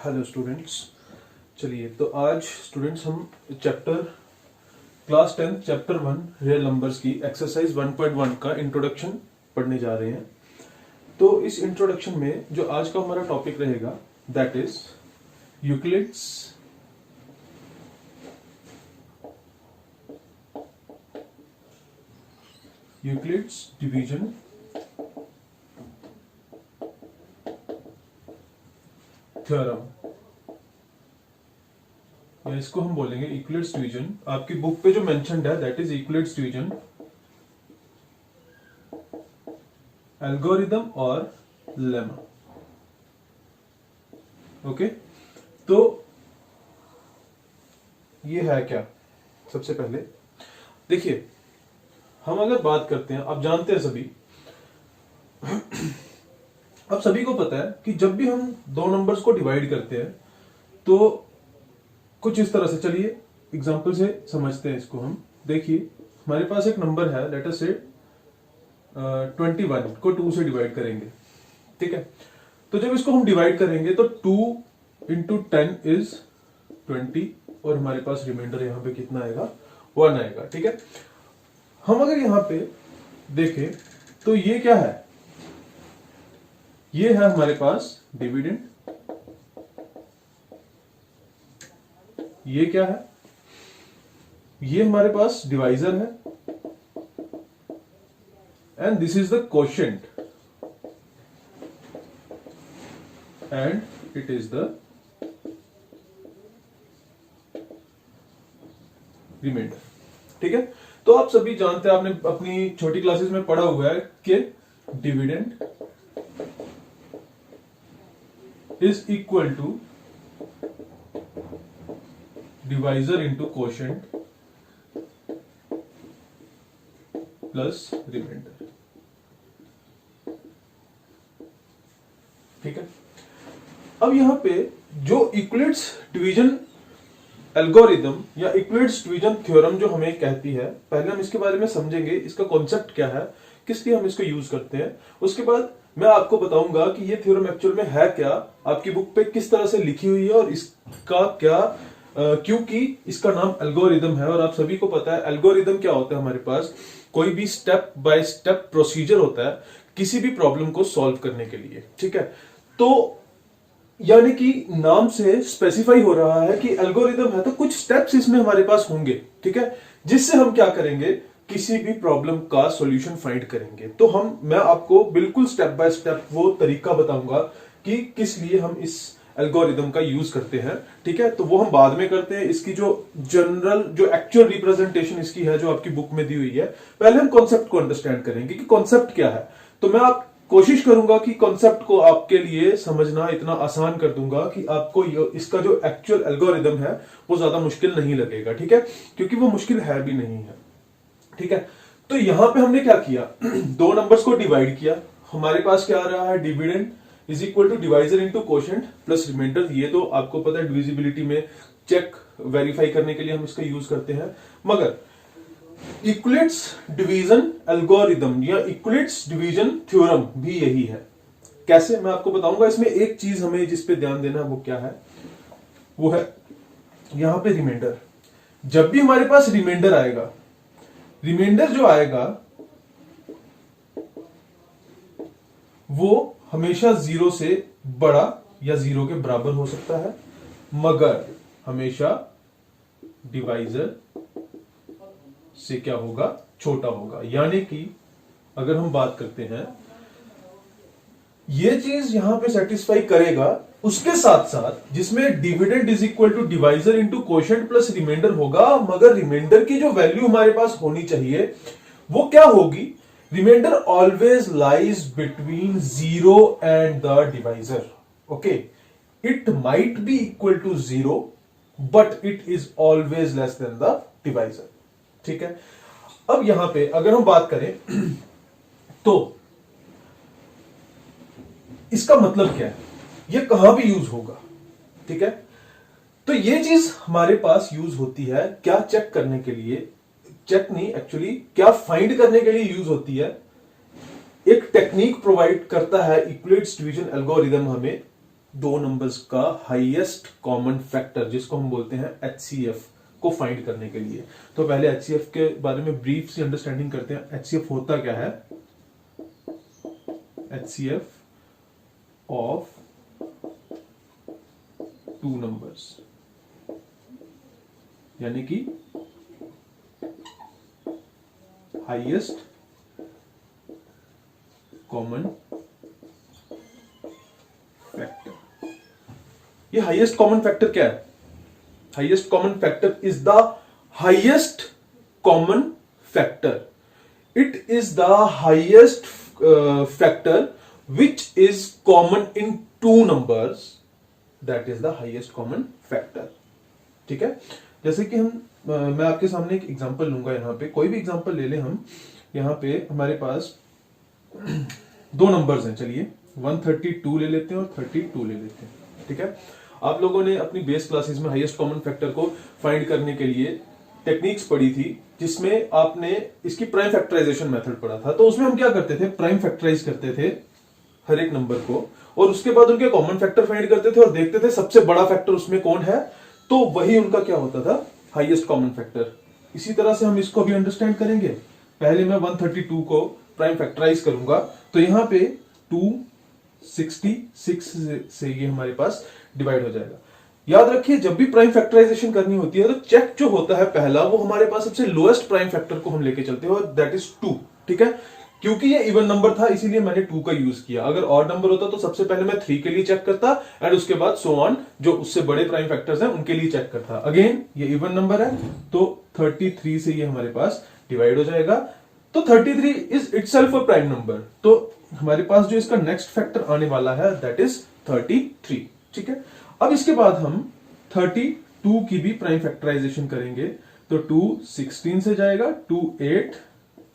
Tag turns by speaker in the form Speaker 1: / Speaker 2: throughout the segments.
Speaker 1: Hello students. चलिए तो आज स्टूडेंट्स हम क्लास 10 चैप्टर 1 रियल नंबर्स की एक्सरसाइज 1.1 का इंट्रोडक्शन पढ़ने जा रहे हैं। तो इस इंट्रोडक्शन में जो आज का हमारा टॉपिक रहेगा that is Euclid's division theorem, या इसको हम बोलेंगे यूक्लिड्स डिवीजन। आपकी बुक पे जो मेंशन्ड है that is Euclid's division algorithm और लेमा। ओके, तो ये है क्या। सबसे पहले देखिए, हम अगर बात करते हैं, आप जानते हैं सभी अब सभी को पता है कि जब भी हम दो नंबर्स को डिवाइड करते हैं तो कुछ इस तरह से, चलिए एग्जांपल से समझते हैं इसको हम। देखिए हमारे पास एक नंबर है, लेट अस से 21 को 2 से डिवाइड करेंगे, ठीक है। तो जब इसको हम डिवाइड करेंगे तो 2 इंटू 10 इज 20 और हमारे पास रिमाइंडर यहां पे कितना आएगा, 1 आएगा, ठीक है। हम अगर यहां पे देखें तो ये क्या है, ये है हमारे पास डिविडेंड, ये क्या है, ये हमारे पास डिवाइजर है, and this is the quotient and it is the remainder, ठीक है। तो आप सभी जानते हैं, आपने अपनी छोटी क्लासेस में पढ़ा हुआ है कि dividend is equal to divisor into quotient plus remainder, ठीक है। अब यहां पे जो यूक्लिड्स डिवीजन एल्गोरिदम या यूक्लिड्स डिवीजन थ्योरम जो हमें कहती है, पहले हम इसके बारे में समझेंगे, इसका कॉन्सेप्ट क्या है, किस लिए हम इसको यूज करते हैं। उसके बाद मैं आपको बताऊंगा कि ये थ्योरम एक्चुअल में है क्या, आपकी बुक पे किस तरह से लिखी हुई है और इसका क्या क्योंकि इसका नाम एल्गोरिदम है। और आप सभी को पता है एल्गोरिदम क्या होता है, हमारे पास कोई भी स्टेप बाय स्टेप प्रोसीजर होता है किसी भी प्रॉब्लम को सॉल्व करने के लिए, ठीक है। तो यानी कि नाम से स्पेसिफाई हो रहा है कि एल्गोरिदम है तो कुछ स्टेप्स इसमें हमारे पास होंगे, ठीक है, जिससे हम क्या करेंगे, किसी भी प्रॉब्लम का सॉल्यूशन फाइंड करेंगे। तो मैं आपको बिल्कुल स्टेप बाय स्टेप वो तरीका बताऊंगा कि किस लिए हम इस एल्गोरिदम का यूज करते हैं, ठीक है। तो वो हम बाद में करते हैं। इसकी जो जनरल जो एक्चुअल रिप्रेजेंटेशन इसकी है जो आपकी बुक में दी हुई है, पहले हम कॉन्सेप्ट को अंडरस्टैंड करेंगे कि कॉन्सेप्ट क्या है। तो मैं आप कोशिश करूंगा कि कॉन्सेप्ट को आपके लिए समझना इतना आसान कर दूंगा कि आपको इसका जो एक्चुअल एल्गोरिदम है वो ज्यादा मुश्किल नहीं लगेगा, ठीक है, क्योंकि वो मुश्किल है भी नहीं है, ठीक है। तो यहां पे हमने क्या किया, दो नंबर्स को डिवाइड किया, हमारे पास क्या आ रहा है, dividend is equal to divisor into quotient plus remainder. ये तो आपको पता है डिविजिबिलिटी में चेक वेरीफाई करने के लिए हम इसका यूज करते हैं। मगर यूक्लिड्स डिवीजन एल्गोरिदम या यूक्लिड्स डिवीजन थ्योरम भी यही है। कैसे, मैं आपको बताऊंगा। इसमें एक चीज हमें जिस पे ध्यान देना है वो क्या है, वो है यहां पे रिमाइंडर। जब भी हमारे पास रिमाइंडर आएगा, रिमाइंडर जो आएगा वो हमेशा 0 से बड़ा या 0 के बराबर हो सकता है, मगर हमेशा डिवाइजर से क्या होगा, छोटा होगा। यानी कि अगर हम बात करते हैं, ये चीज यहां पे सेटिस्फाई करेगा, उसके साथ साथ जिसमें dividend is equal to divisor into quotient plus remainder होगा, मगर रिमाइंडर की जो वैल्यू हमारे पास होनी चाहिए वो क्या होगी, remainder always lies between 0 and the divisor. Okay, it might be equal to 0 but it is always less than the divisor, ठीक है। अब यहां पे अगर हम बात करें तो इसका मतलब क्या है, ये कहां भी यूज होगा, ठीक है। तो ये चीज हमारे पास यूज होती है क्या, चेक करने के लिए, चेक नहीं एक्चुअली क्या फाइंड करने के लिए यूज होती है। एक टेक्निक प्रोवाइड करता है यूक्लिड्स डिवीजन एल्गोरिदम हमें, दो नंबर्स का हाईएस्ट कॉमन फैक्टर, जिसको हम बोलते हैं एचसीएफ, को फाइंड करने के लिए। तो पहले एचसीएफ के बारे में ब्रीफ सी अंडरस्टैंडिंग करते हैं। एचसीएफ होता क्या है? एचसीएफ ऑफ टू नंबर्स, यानी कि हाईएस्ट कॉमन फैक्टर। ये हाईएस्ट कॉमन फैक्टर क्या है? Highest common factor is the highest common factor. It is the highest factor which is common in two numbers, that is the highest common factor. ठीक है, जैसे कि मैं आपके सामने एक एग्जांपल लूंगा। यहां पे कोई भी एग्जांपल ले लें हम। यहां पे हमारे पास दो नंबर्स हैं, चलिए 132 ले लेते हैं और 32 ले लेते हैं। ठीक है, आप लोगों ने अपनी बेस क्लासेस में हाईएस्ट कॉमन फैक्टर को फाइंड करने के लिए टेक्निक्स पढ़ी थी, जिसमें आपने इसकी प्राइम फैक्टराइजेशन मेथड पढ़ा था। तो उसमें हम क्या करते थे? प्राइम फैक्टराइज करते थे हर एक नंबर को, और उसके बाद उनके कॉमन फैक्टर फाइंड करते थे और देखते थे सबसे बड़ा फैक्टर उसमें कौन है, तो वही उनका क्या होता था? Highest common factor. इसी तरह से हम इसको भी अंडरस्टैंड करेंगे। पहले मैं 132 को प्राइम फैक्टराइज करूंगा, तो यहां पे 266 से ये हमारे पास डिवाइड हो जाएगा। याद रखिए, जब भी प्राइम फैक्टराइजेशन करनी होती है तो चेक जो होता है पहला, वो हमारे पास सबसे लोएस्ट प्राइम फैक्टर को हम लेके चलते हैं, और दैट इज 2। ठीक है, क्योंकि ये इवन नंबर था इसीलिए मैंने 2 का यूज किया। अगर ऑड नंबर होता तो सबसे पहले मैं 3 के लिए चेक करता, एंड उसके बाद सो ऑन, जो उससे बड़े प्राइम फैक्टर्स हैं उनके लिए चेक करता। अगेन ये इवन नंबर है, तो 33 से ये हमारे पास डिवाइड हो जाएगा। तो 33 is itself a prime number, तो हमारे पास जो इसका नेक्स्ट फैक्टर आने वाला है दैट इज 33। ठीक है, अब इसके बाद हम 32 की भी प्राइम फैक्टराइजेशन करेंगे। तो 2 16 से जाएगा, 2 8,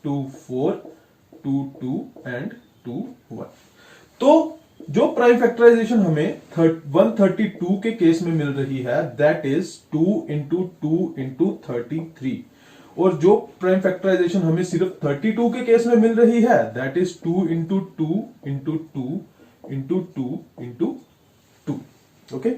Speaker 1: 2 4, 2 2 एंड 2 1। तो जो प्राइम फैक्टराइजेशन हमें 132 के केस में मिल रही है दैट इज 2 इंटू 2 इंटू 33, और जो प्राइम फैक्टराइजेशन हमें सिर्फ 32 के केस में मिल रही है that is 2 into 2 into 2 into 2 into 2। Okay,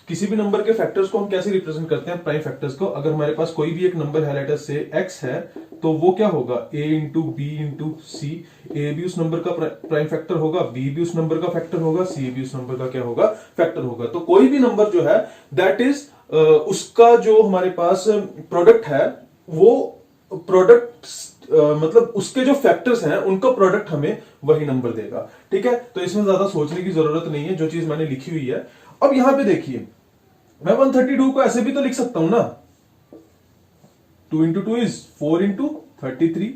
Speaker 1: किसी भी नंबर के फैक्टर्स को हम कैसे रिप्रेजेंट करते हैं? प्राइम फैक्टर्स को। अगर हमारे पास कोई भी एक नंबर है, लेट अस से x है, तो वो क्या होगा? a इंटू बी इंटू सी। ए भी उस नंबर का प्राइम फैक्टर होगा, बी भी उस नंबर का फैक्टर होगा, सी भी उस नंबर का क्या होगा? फैक्टर होगा। तो कोई भी नंबर जो है दैट इज उसका जो हमारे पास प्रोडक्ट है, वो प्रोडक्ट मतलब उसके जो फैक्टर्स हैं उनका प्रोडक्ट हमें वही नंबर देगा। ठीक है, तो इसमें ज्यादा सोचने की जरूरत नहीं है, जो चीज मैंने लिखी हुई है। अब यहां पे देखिए, मैं 132 को ऐसे भी तो लिख सकता हूं ना, 2 इंटू 2 इज 4 इंटू 33।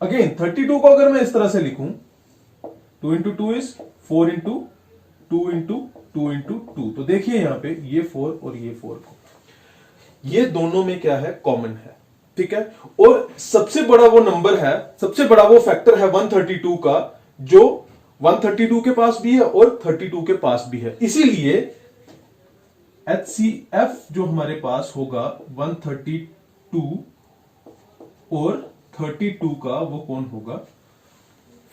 Speaker 1: अगेन 32 को अगर मैं इस तरह से लिखूं, 2 into 2 is 4 into 2 into 2 into 2, तो देखिए यहां पे ये 4 और ये 4 को, ये दोनों में क्या है? कॉमन है। ठीक है, और सबसे बड़ा वो नंबर है, सबसे बड़ा वो फैक्टर है 132 का, जो 132 के पास भी है और 32 के पास भी है। इसीलिए HCF जो हमारे पास होगा 132 और 32 का, वो कौन होगा?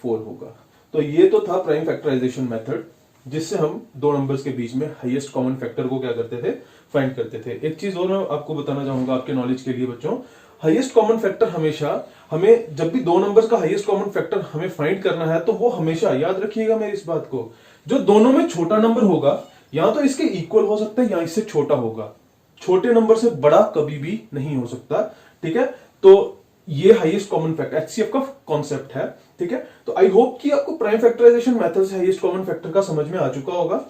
Speaker 1: 4 होगा। तो ये तो था प्राइम फैक्टराइजेशन मेथड, जिससे हम दो नंबर्स के बीच में हाईएस्ट कॉमन फैक्टर को क्या करते थे? फाइंड करते थे। एक चीज और मैं आपको बताना चाहूंगा आपके नॉलेज के लिए बच्चों, हाईएस्ट कॉमन फैक्टर हमेशा, हमें जब भी दो नंबर्स का हाईएस्ट कॉमन फैक्टर हमें फाइंड करना है, तो वो हमेशा याद रखिएगा मेरी इस बात को, जो दोनों में छोटा नंबर होगा, या तो इसके इक्वल हो सकता है या इससे छोटा होगा। छोटे नंबर से बड़ा कभी भी नहीं हो सकता। ठीक है, तो ये हाईएस्ट कॉमन फैक्टर एचसीएफ का कॉन्सेप्ट है। ठीक है, तो आई होप कि आपको प्राइम फैक्टराइजेशन मेथड से हाईएस्ट कॉमन फैक्टर का समझ में आ चुका होगा।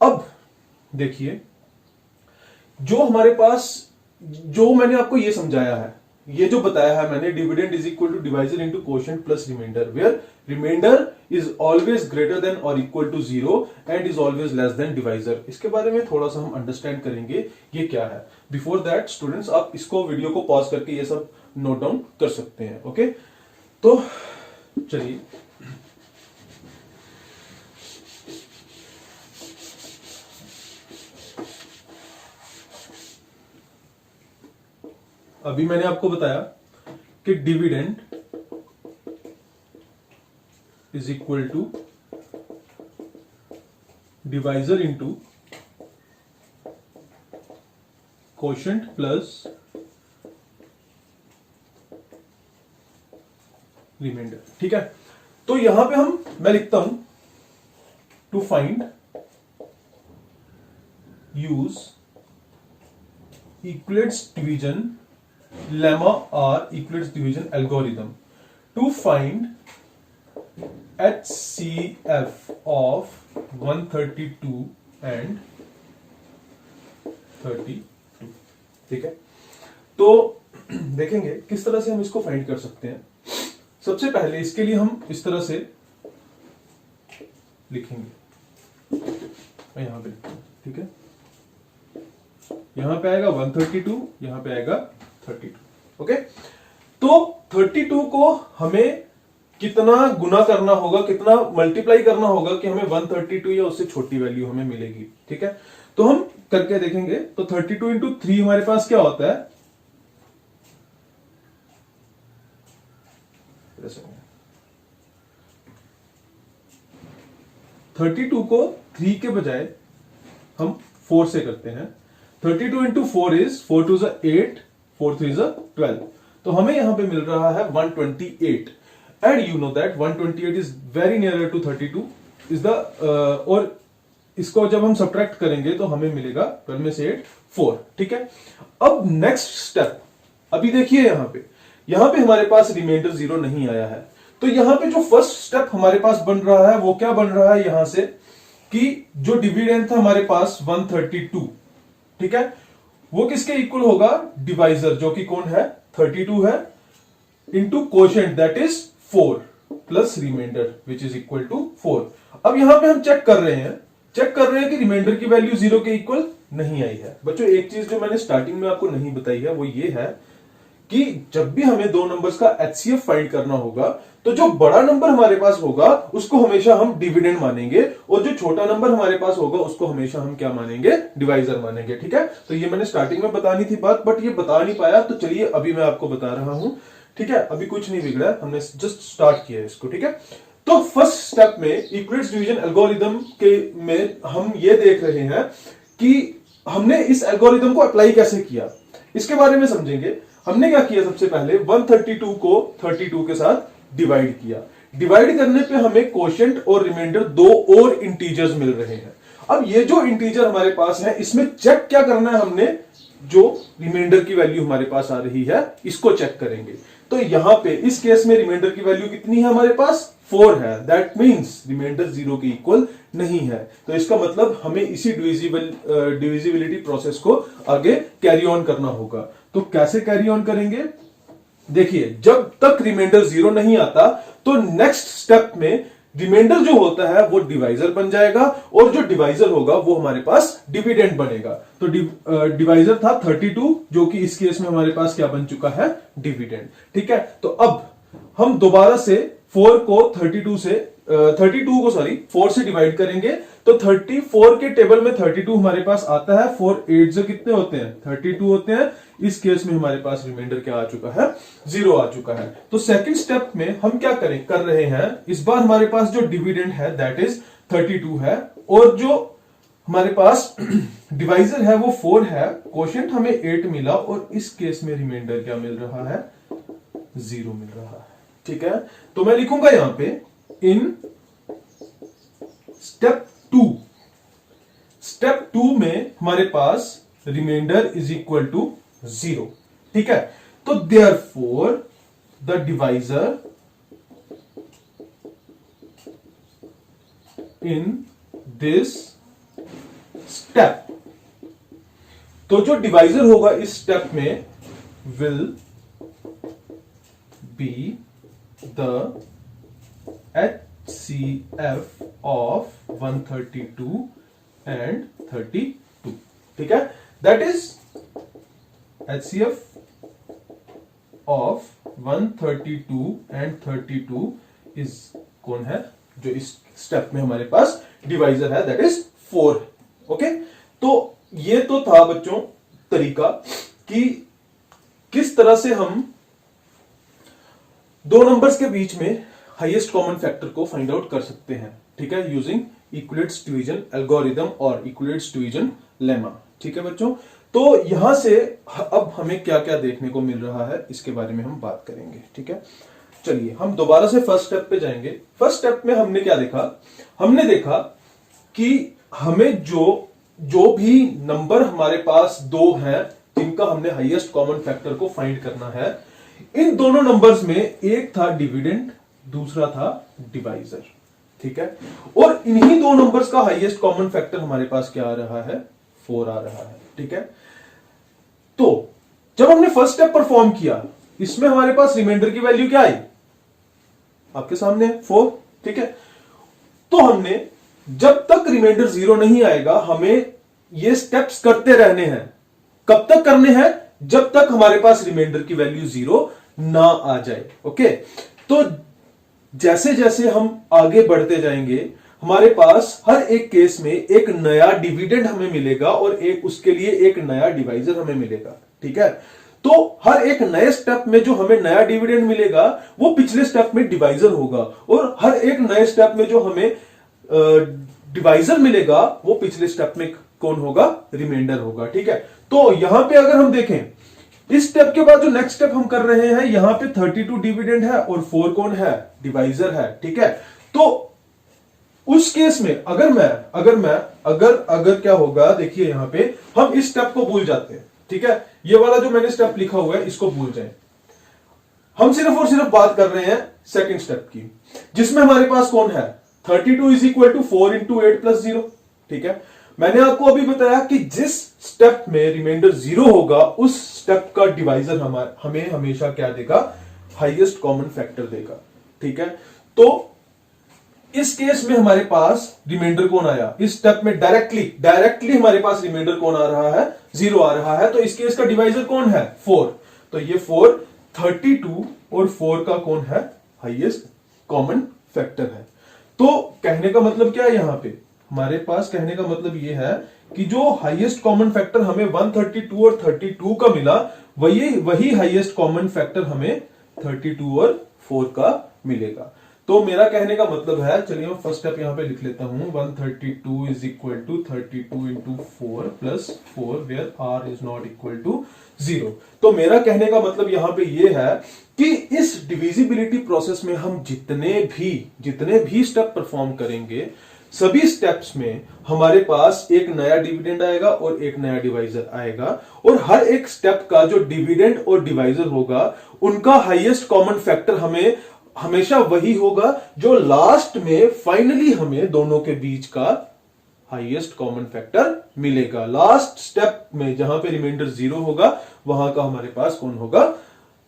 Speaker 1: अब देखिए, जो हमारे पास, जो मैंने आपको ये समझाया है, ये जो बताया है मैंने, dividend is equal to divisor into quotient plus remainder, where remainder is always greater than और equal to 0 and is always less than divisor. इसके बारे में थोड़ा सा हम अंडरस्टैंड करेंगे ये क्या है। बिफोर दैट स्टूडेंट्स, आप इसको वीडियो को पॉज करके ये सब नोट डाउन कर सकते हैं। ओके, तो चलिए अभी मैंने आपको बताया कि dividend is equal to divisor into quotient plus remainder. ठीक है, तो यहां पे मैं लिखता हूं to find use Euclid's division lemma और Euclid's division algorithm to find HCF of 132 and 32। ठीक है, तो देखेंगे किस तरह से हम इसको फाइंड कर सकते हैं। सबसे पहले इसके लिए हम इस तरह से लिखेंगे, मैं यहां पे लिखता हूं। ठीक है, यहां पे आएगा 132, यहां पे आएगा 32। ओके, तो 32 को हमें कितना गुना करना होगा, कितना मल्टीप्लाई करना होगा कि हमें 132 या उससे छोटी वैल्यू हमें मिलेगी। ठीक है, तो हम करके देखेंगे। तो 32 इंटू 3 हमारे पास क्या होता है, 32 को 3 के बजाय हम 4 से करते हैं। 32 इंटू 4 इज 4 2 is 8, 4 3 is 12। तो हमें यहां पे मिल रहा है 128 and you know that 128 is very near to 32 is the और इसको जब हम सब्ट्रैक्ट करेंगे तो हमें मिलेगा 12 में से 8 4। ठीक है, अब नेक्स्ट स्टेप, अभी देखिए यहां पे हमारे पास रिमाइंडर 0 नहीं आया है, तो यहां पे जो फर्स्ट स्टेप हमारे पास बन रहा है वो क्या बन रहा है यहां से कि जो डिविडेंड था हमारे पास 132, ठीक है, वो किसके इक्वल होगा, डिवाइजर जो कि कौन है 32 है, into quotient that is 4 plus remainder which is equal to 4। अब यहां पे हम चेक कर रहे हैं कि रिमाइंडर की वैल्यू 0 के इक्वल नहीं आई है। बच्चों एक चीज जो मैंने स्टार्टिंग में आपको नहीं बताई है वो ये है कि जब भी हमें दो नंबर्स का HCF फाइंड करना होगा तो जो बड़ा नंबर हमारे पास होगा उसको हमेशा हम डिविडेंड मानेंगे और जो छोटा नंबर हमारे पास होगा उसको हमेशा हम क्या मानेंगे, डिवाइजर मानेंगे। ठीक है, तो ये मैंने स्टार्टिंग में बतानी थी बात, बट ये बता नहीं पाया, तो चलिए अभी मैं आपको बता रहा हूं। ठीक है, अभी कुछ नहीं बिगड़ा, हमने जस्ट स्टार्ट किया है इसको। ठीक है, तो फर्स्ट स्टेप में इक्विलेट्स डिवीजन एल्गोरिथम के में हम ये देख रहे हैं कि हमने इस एल्गोरिथम को अप्लाई कैसे किया, इसके बारे में समझेंगे। हमने क्या किया, सबसे पहले 132 को 32 के साथ डिवाइड किया। डिवाइड करने पे हमें कोशेंट और रिमाइंडर दो और इंटीजर्स मिल रहे हैं। अब ये जो इंटीजर हमारे पास है इसमें चेक क्या करना है, हमने जो रिमाइंडर की वैल्यू हमारे पास आ रही है इसको चेक करेंगे। तो यहां पे इस केस में रिमाइंडर की वैल्यू कितनी है हमारे पास, 4 है, दैट मींस रिमाइंडर 0 के इक्वल नहीं है। तो इसका मतलब हमें इसी डिविजिबिलिटी प्रोसेस को आगे कैरी ऑन करना होगा। तो कैसे कैरी ऑन करेंगे, देखिए जब तक रिमाइंडर 0 नहीं आता तो नेक्स्ट स्टेप में रिमाइंडर जो होता है वो डिवाइजर बन जाएगा और जो डिवाइजर होगा वो हमारे पास डिविडेंड बनेगा। तो डिवाइजर था 32 जो कि इस केस में हमारे पास क्या बन चुका है, डिविडेंड। ठीक है, तो अब हम दोबारा से 4 को 4 से डिवाइड करेंगे तो 34 के टेबल में 32 हमारे पास आता है, 4 8 से कितने होते हैं 32 होते हैं। इस केस में हमारे पास रिमाइंडर क्या आ चुका है, 0 आ चुका है। तो सेकंड स्टेप में हम क्या कर रहे हैं, इस बार हमारे पास जो डिविडेंड है दैट इज 32 है और जो हमारे पास डिवाइजर है वो 4 है, कोशेंट हमें 8 मिला और इस केस में रिमाइंडर क्या मिल रहा है, 0 मिल रहा है। ठीक है, तो मैं लिखूंगा यहां पे इन स्टेप 2 में हमारे पास रिमाइंडर इज इक्वल टू 0। ठीक है, तो therefore the divisor in this step, तो जो डिवाइजर होगा इस स्टेप में will be the HCF of 132 and 32। ठीक है, that is HCF of 132 and 32 is कौन है, जो इस स्टेप में हमारे पास डिवाइजर है दैट इज 4। ओके, तो ये तो था बच्चों तरीका कि किस तरह से हम दो नंबर्स के बीच में हाईएस्ट कॉमन फैक्टर को फाइंड आउट कर सकते हैं। ठीक है, यूजिंग यूक्लिड्स डिवीजन एल्गोरिदम और यूक्लिड्स डिवीजन लेमा। ठीक है बच्चों, तो यहां से अब हमें क्या क्या देखने को मिल रहा है इसके बारे में हम बात करेंगे। ठीक है, चलिए हम दोबारा से फर्स्ट स्टेप पे जाएंगे। फर्स्ट स्टेप में हमने क्या देखा, हमने देखा कि हमें जो भी नंबर हमारे पास दो हैं जिनका हमने हाईएस्ट कॉमन फैक्टर को फाइंड करना है, इन दोनों नंबर्स में एक था डिविडेंड, दूसरा था डिवाइजर। ठीक है, और इन्हीं दो नंबर्स का हाईएस्ट कॉमन फैक्टर हमारे पास क्या आ रहा है, 4 आ रहा है। ठीक है, तो जब हमने फर्स्ट स्टेप परफॉर्म किया, इसमें हमारे पास रिमाइंडर की वैल्यू क्या आई, आपके सामने 4। ठीक है, तो हमने जब तक रिमाइंडर 0 नहीं आएगा हमें ये स्टेप्स करते रहने हैं। कब तक करने हैं, जब तक हमारे पास रिमाइंडर की वैल्यू 0 ना आ जाए। ओके, तो जैसे जैसे हम आगे बढ़ते जाएंगे हमारे पास हर एक केस में एक नया डिविडेंड हमें मिलेगा और एक उसके लिए एक नया डिवाइजर हमें मिलेगा। ठीक है, तो हर एक नए स्टेप में जो हमें नया डिविडेंड मिलेगा वो पिछले स्टेप में डिवाइजर होगा, और हर एक नए स्टेप में जो हमें डिवाइजर मिलेगा वो पिछले स्टेप में कौन होगा, रिमाइंडर होगा। ठीक है, तो यहां पे अगर हम देखें, इस स्टेप के बाद जो नेक्स्ट स्टेप हम कर रहे हैं, यहां पे 32 डिविडेंड है और 4 कौन है, डिवाइजर है। ठीक है, तो उस केस में अगर क्या होगा, देखिए यहां पे हम इस स्टेप को भूल जाते हैं। ठीक है, ये वाला जो मैंने स्टेप लिखा हुआ है इसको भूल जाए, हम सिर्फ और सिर्फ बात कर रहे हैं सेकंड स्टेप की, जिसमें हमारे पास कौन है, 32 is equal to 4 into 8 plus 0। ठीक है, मैंने आपको अभी बताया कि जिस स्टेप में रिमाइंडर 0 होगा उस स्टेप का डिवाइजर हमें हमेशा क्या देगा, हाईएस्ट कॉमन फैक्टर देगा। ठीक है, तो इस केस में हमारे पास रिमाइंडर कौन आया, इस स्टेप में डायरेक्टली हमारे पास रिमाइंडर कौन आ रहा है, 0 आ रहा है। तो इस केस का डिवाइजर कौन है, 4। तो ये 4 32 और 4 का कौन है, हाईएस्ट कॉमन फैक्टर है। तो कहने का मतलब क्या है, यहां पे हमारे पास कहने का मतलब ये है कि जो हाईएस्ट कॉमन फैक्टर हमें 132 और 32 का मिला, वही हाईएस्ट कॉमन फैक्टर हमें 32 और 4 का मिलेगा। तो मेरा कहने का मतलब है, चलिए मैं फर्स्ट स्टेप यहां पे लिख लेता हूं, 132 is equal to 32 into 4 plus 4 where r is not equal to 0। तो मेरा कहने का मतलब यहां पे ये है कि इस डिविजिबिलिटी प्रोसेस में हम जितने भी स्टेप परफॉर्म करेंगे, सभी स्टेप्स में हमारे पास एक नया डिविडेंड आएगा और एक नया डिवाइजर आएगा, और हर एक स्टेप का जो डिविडेंड और डिवाइजर होगा उनका हाईएस्ट कॉमन फैक्टर हमें हमेशा वही होगा जो लास्ट में फाइनली हमें दोनों के बीच का हाईएस्ट कॉमन फैक्टर मिलेगा। लास्ट स्टेप में जहां पे रिमाइंडर 0 होगा वहां का हमारे पास कौन होगा,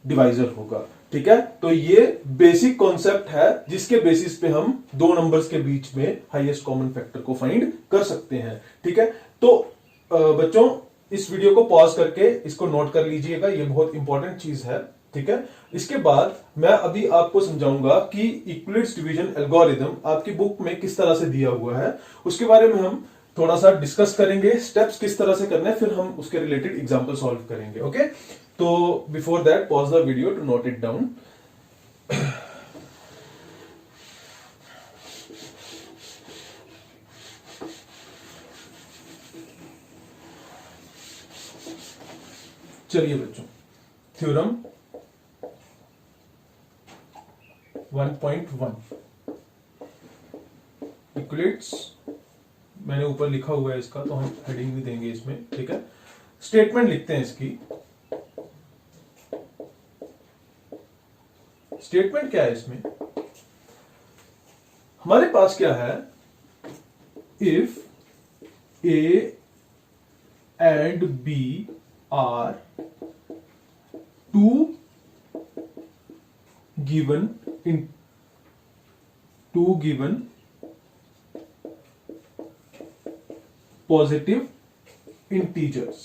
Speaker 1: डिवाइजर होगा। ठीक है, तो ये बेसिक कॉन्सेप्ट है जिसके बेसिस पे हम दो नंबर्स के बीच में हाईएस्ट कॉमन फैक्टर को फाइंड कर सकते हैं। ठीक है, तो बच्चों इस वीडियो को पॉज करके इसको नोट कर लीजिएगा, ये बहुत इंपॉर्टेंट चीज है। ठीक है, इसके बाद मैं अभी आपको समझाऊंगा कि यूक्लिड्स डिवीजन एल्गोरिथम आपकी बुक में किस तरह से दिया हुआ है, उसके बारे में हम थोड़ा सा डिस्कस करेंगे, स्टेप्स किस तरह से करने हैं, फिर हम उसके रिलेटेड एग्जांपल सॉल्व करेंगे। ओके, तो before that pause the video to note it down. चलिए बच्चों, थ्योरम 1.1 यूक्लिड्स, मैंने ऊपर लिखा हुआ है इसका, तो हम हेडिंग भी देंगे इसमें। ठीक है, स्टेटमेंट लिखते हैं इसकी। स्टेटमेंट क्या है इसमें, हमारे पास क्या है, if a and b are two given positive integers।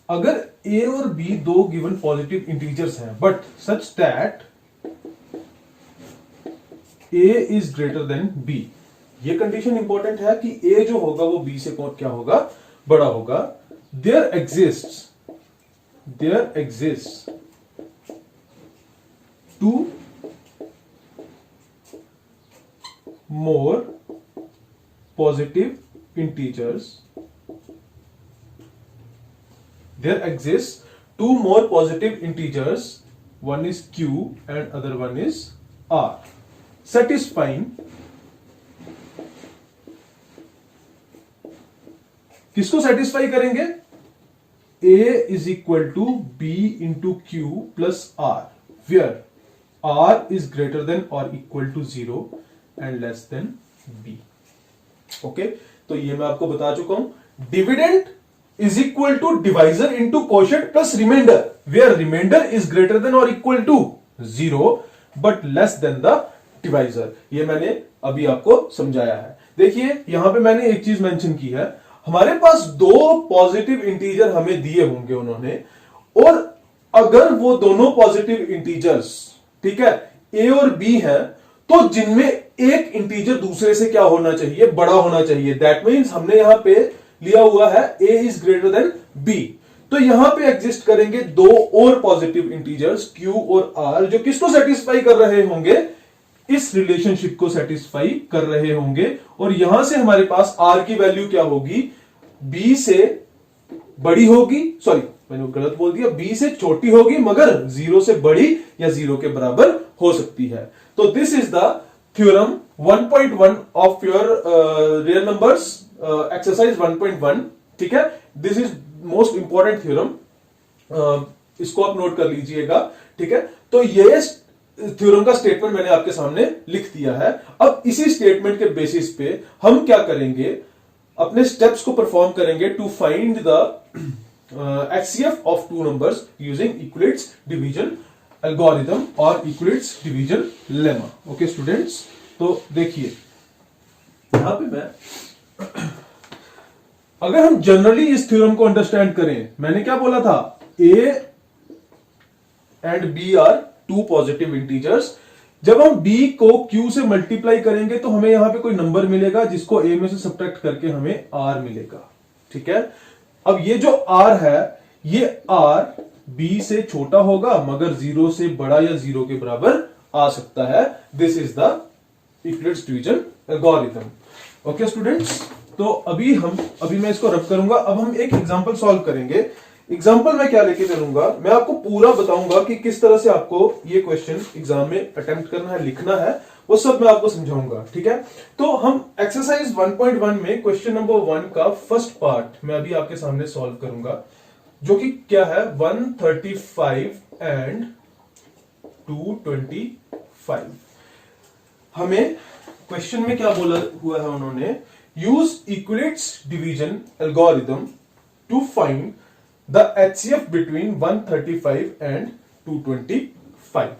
Speaker 1: अगर a और b दो गिवन पॉजिटिव इंटीजर्स हैं, but such that a is greater than b, ये कंडीशन इंपॉर्टेंट है कि a जो होगा वो b से क्या होगा, बड़ा होगा। There exist two more positive integers, there exists two more positive integers, one is q and other one is r, satisfying किसको सेटिस्फाई करेंगे? a is equal to b into q plus r, where r is greater than or equal to 0 and less than b. Okay, तो ये मैं आपको बता चुका हूं. Dividend is equal to divisor into quotient plus remainder, where remainder is greater than और equal to 0 but less than the divisor. ये मैंने अभी आपको समझाया है. देखिए यहां पे मैंने एक चीज मेंशन की है, हमारे पास दो पॉजिटिव इंटीजर हमें दिए होंगे उन्होंने, और अगर वो दोनों पॉजिटिव इंटीजर्स, ठीक है, ए और बी है, तो जिनमें एक इंटीजर दूसरे से क्या होना चाहिए? बड़ा होना चाहिए. दैट मीन्स हमने यहां पे लिया हुआ है ए इज ग्रेटर देन बी, तो यहां पे एग्जिस्ट करेंगे दो और पॉजिटिव इंटीजर्स क्यू और आर, जो किसको सेटिस्फाई कर रहे होंगे? इस रिलेशनशिप को सेटिस्फाई कर रहे होंगे. और यहां से हमारे पास आर की वैल्यू क्या होगी? बी से बड़ी होगी, सॉरी मैंने गलत बोल दिया, बी से छोटी होगी मगर 0 से बड़ी या 0 के बराबर हो सकती है. तो this is the theorem 1.1 of your real numbers exercise 1.1. ठीक है, this is most important theorem, इसको आप नोट कर लीजिएगा. ठीक है, तो ये थ्योरम का स्टेटमेंट मैंने आपके सामने लिख दिया है. अब इसी स्टेटमेंट के बेसिस पे हम क्या करेंगे? अपने स्टेप्स को परफॉर्म करेंगे to find the HCF of two numbers using Euclid's division algorithm और Euclid's division lemma. Okay students, तो देखिए यहां पे मैं अगर हम जनरली इस थ्योरम को अंडरस्टैंड करें, मैंने क्या बोला था? A and B are two positive integers. जब हम b को q से मल्टीप्लाई करेंगे तो हमें यहां पे कोई नंबर मिलेगा जिसको a में से सब्ट्रैक्ट करके हमें r मिलेगा. ठीक है, अब ये जो r है, ये r b से छोटा होगा मगर 0 से बड़ा या 0 के बराबर आ सकता है. This is the Euclid's division algorithm. Okay students, तो अभी मैं इसको रब करूंगा. अब हम एक एग्जांपल सॉल्व करेंगे. एग्जाम्पल मैं क्या लेके चलूंगा, मैं आपको पूरा बताऊंगा कि किस तरह से आपको ये क्वेश्चन एग्जाम में अटेम्प्ट करना है, लिखना है, वो सब मैं आपको समझाऊंगा. ठीक है, तो हम एक्सरसाइज 1.1 में क्वेश्चन नंबर 1 का फर्स्ट पार्ट मैं अभी आपके सामने सॉल्व करूंगा, जो कि क्या है 135 एंड 225. हमें क्वेश्चन में क्या बोला हुआ है उन्होंने? Use Euclid's division algorithm to find the HCF between 135 and 225.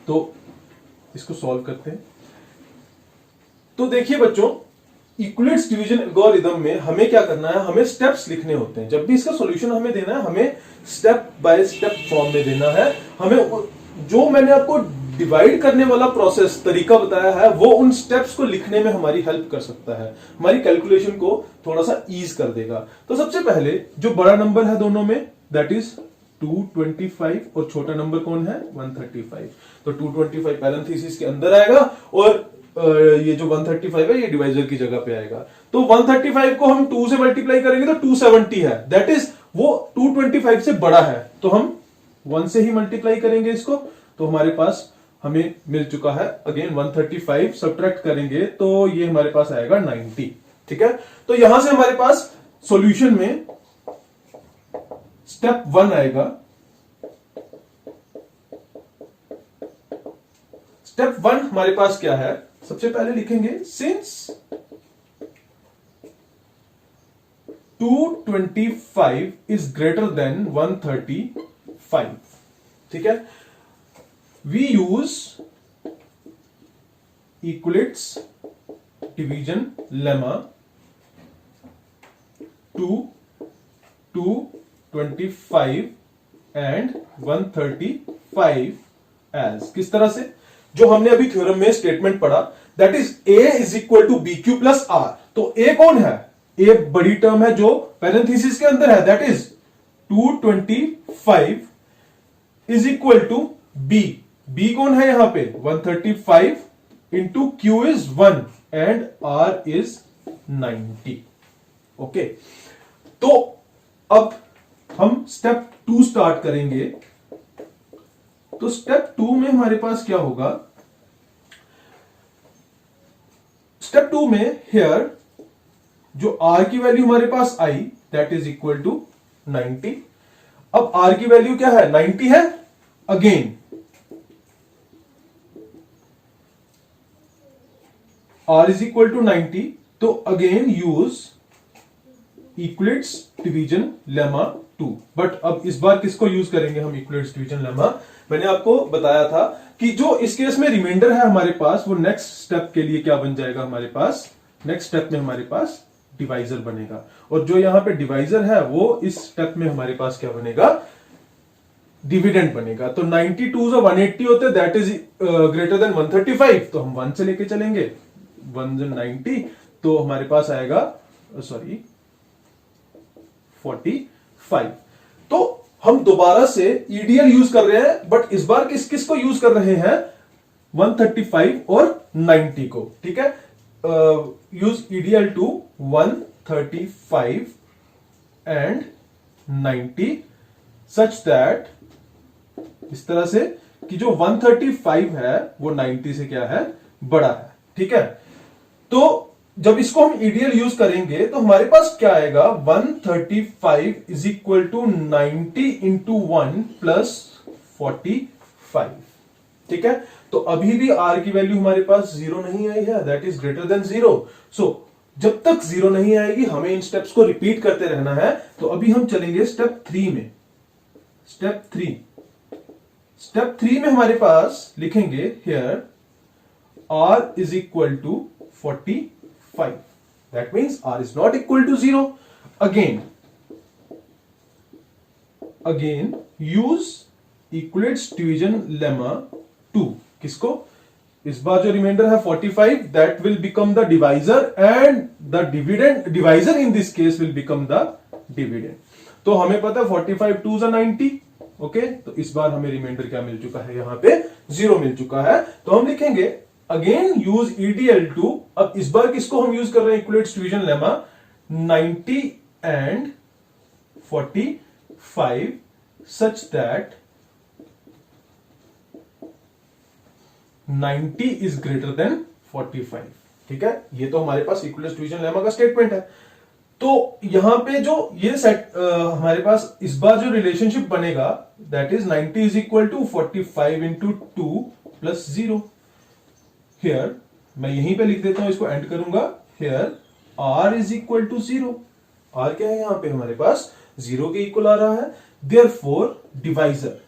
Speaker 1: तो इसको सॉल्व करते हैं. तो देखिए बच्चों, यूक्लिड्स डिवीजन एल्गोरिथम में हमें क्या करना है? हमें स्टेप्स लिखने होते हैं. जब भी इसका सॉल्यूशन हमें देना है, हमें स्टेप बाय स्टेप फॉर्म में देना है. हमें जो मैंने आपको डिवाइड करने वाला प्रोसेस तरीका बताया है, वो उन स्टेप्स को लिखने में हमारी हेल्प कर सकता है, हमारी कैलकुलेशन को थोड़ा सा ईज कर देगा. तो सबसे पहले जो बड़ा नंबर है दोनों में, दैट इज 225, और छोटा नंबर कौन है? 135. तो 225 पैरेंथेसिस के अंदर आएगा और ये जो 135 है ये डिवाइजर की जगह पे आएगा. तो 135 को हम 2 से मल्टीप्लाई करेंगे तो 270 है, दैट इज वो 225 से बड़ा है, तो हम 1 से ही मल्टीप्लाई करेंगे इसको. तो हमारे पास हमें मिल चुका है अगेन 135, सब्ट्रैक्ट करेंगे तो ये हमारे पास आएगा 90. ठीक है, तो यहां से हमारे पास सॉल्यूशन में स्टेप 1 आएगा. स्टेप 1 हमारे पास क्या है? सबसे पहले लिखेंगे सिंस 225 इज ग्रेटर देन 135. ठीक है, we use Euclid's division lemma to 225 and 135 as. किस तरह से? जो हमने अभी थ्योरम में स्टेटमेंट पढ़ा, that is a is equal to B Q plus R. तो a कौन है? a बड़ी टर्म है जो पैरेंथेसिस के अंदर है, that is 225 is equal to b. b कौन है यहां पे? 135 into Q is 1 and R is 90। Okay, तो अब हम स्टेप 2 स्टार्ट करेंगे। तो स्टेप 2 में हमारे पास क्या होगा? स्टेप 2 में हियर जो आर की वैल्यू हमारे पास आई दैट इज इक्वल टू 90। अब आर की वैल्यू क्या है? 90 है। Again R is equal to 90, तो again use Euclid's division lemma 2। But अब इस बार किसको यूज करेंगे हम इक्विलिब्स डिवीजन लेमा? मैंने आपको बताया था कि जो इस केस में रिमाइंडर है हमारे पास, वो नेक्स्ट स्टेप के लिए क्या बन जाएगा हमारे पास? नेक्स्ट स्टेप में हमारे पास डिवाइजर बनेगा, और जो यहां पे डिवाइजर है वो इस स्टेप में हमारे पास क्या बनेगा? डिविडेंड बनेगा। तो 92 जो 180 होते हैं दैट इज ग्रेटर देन 135, तो हम 1 से लेके चलेंगे 190, तो हमारे पास आएगा 45। तो हम दोबारा से ईडीएल यूज कर रहे हैं, बट इस बार किस को यूज कर रहे हैं? 135 और 90 को। ठीक है, use EDL to 135 and 90 such that, इस तरह से कि जो 135 है वो 90 से क्या है? बड़ा है। ठीक है, तो जब इसको हम ईडीएल यूज करेंगे तो हमारे पास क्या आएगा? 135 is equal to 90 into 1 plus 45। ठीक है, तो अभी भी आर की वैल्यू हमारे पास 0 नहीं आई है, दैट इज ग्रेटर देन 0। सो जब तक 0 नहीं आएगी हमें इन स्टेप्स को रिपीट करते रहना है। तो अभी हम चलेंगे स्टेप 3 में। स्टेप 3 में हमारे पास लिखेंगे here R is equal to 45। That means R is not equal to 0. Again use Euclid's division lemma 2. किसको? इस बार जो रिमाइंडर है 45 that will become the divisor and the divisor in this case will become the dividend. तो हमें पता है 45 2 is 90। Okay, तो इस बार हमें रिमाइंडर क्या मिल चुका है? यहां पे 0 मिल चुका है। तो हम लिखेंगे अगेन यूज ईडीएल टू। अब इस बार किसको हम यूज कर रहे हैं? Euclid's division lemma 90 and 45 such that 90 is greater than 45। ठीक है, ये तो हमारे पास इक्विलिब्स डिवीजन लेमा का स्टेटमेंट है। तो यहां पे जो ये सेट हमारे पास इस बार जो रिलेशनशिप बनेगा that is 90 is equal to 45 into 2 plus 0। Here मैं यहीं पे लिख देता हूं, इसको एंड करूंगा। Here R is equal to 0। R क्या है? यहां पे हमारे पास 0 के इक्वल आ रहा है। देयरफॉर डिवाइजर,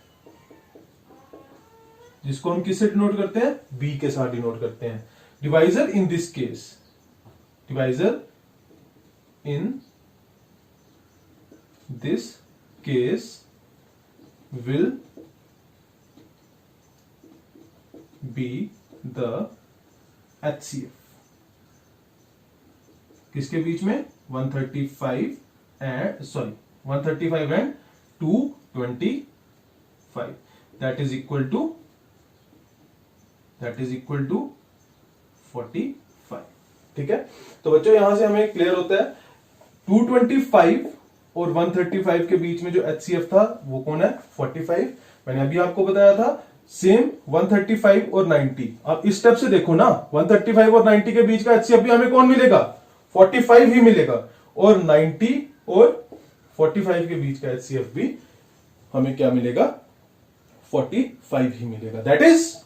Speaker 1: जिसको हम किससे डिनोट करते हैं? बी के साथ डिनोट करते हैं। Divisor in this case, divisor in this case will be the HCF। किसके बीच में? 135 and 225 that is equal to 45। ठीक है, तो बच्चों यहां से हमें क्लियर होता है 225 और 135 के बीच में जो HCF था वो कौन है? 45। मैंने अभी आपको बताया था सेम 135 और 90। आप इस स्टेप से देखो ना, 135 और 90 के बीच का HCF भी हमें कौन मिलेगा? 45 ही मिलेगा, और 90 और 45 के बीच का HCF भी हमें क्या मिलेगा? 45 ही मिलेगा। दैट इज,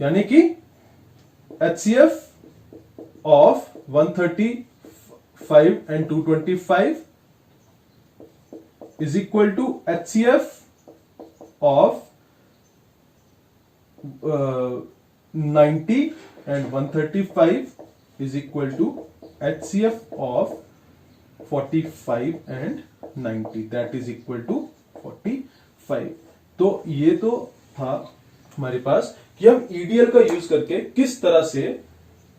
Speaker 1: यानी कि HCF of 135 and 225 is equal to HCF of 90 and 135 is equal to HCF of 45 and 90 that is equal to 45। तो ये तो था हमारे पास कि हम ईडीएल का यूज करके किस तरह से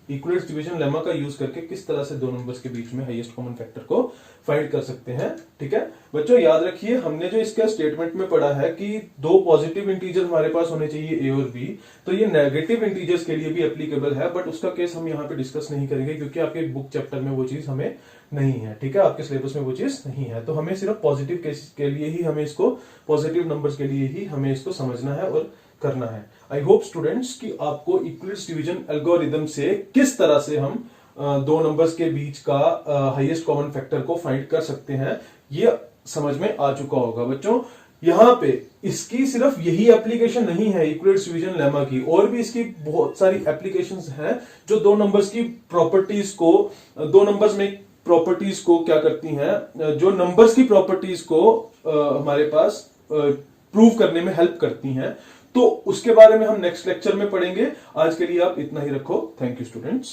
Speaker 1: इक्विलेट्स डिवीजन लेमा का यूज करके किस तरह से दो नंबर्स के बीच में हाईएस्ट कॉमन फैक्टर को फाइंड कर सकते हैं। ठीक है बच्चों, याद रखिए हमने जो इसका स्टेटमेंट में पढ़ा है कि दो पॉजिटिव इंटीजर हमारे पास होने चाहिए ए और बी, तो ये नेगेटिव इंटीजर्स के लिए भी एप्लीकेबल है, बट उसका केस हम यहाँ पे डिस्कस नहीं करेंगे क्योंकि आपके बुक चैप्टर में वो चीज हमें नहीं है। ठीक है, आपके सिलेबस में वो चीज नहीं है, तो हमें सिर्फ पॉजिटिव केस के लिए ही हमें इसको, पॉजिटिव नंबर्स के लिए ही हमें इसको समझना है और करना है। आई होप स्टूडेंट्स कि आपको इक्विलेट्स डिवीजन एल्गोरिदम से किस तरह से हम दो नंबर्स के बीच का हाईएस्ट कॉमन फैक्टर को फाइंड कर सकते हैं ये समझ में आ चुका होगा। बच्चों यहां पे इसकी सिर्फ यही एप्लीकेशन नहीं है इक्विलेट्स डिवीजन लेमा की, और भी इसकी बहुत सारी एप्लीकेशंस हैं जो दो नंबर्स की प्रॉपर्टीज को, दो नंबर्स में प्रॉपर्टीज को क्या करती हैं, जो नंबर्स की प्रॉपर्टीज को हमारे पास प्रूव करने में हेल्प करती हैं। तो उसके बारे में हम नेक्स्ट लेक्चर में पढ़ेंगे। आज के लिए आप इतना ही रखो। Thank you students.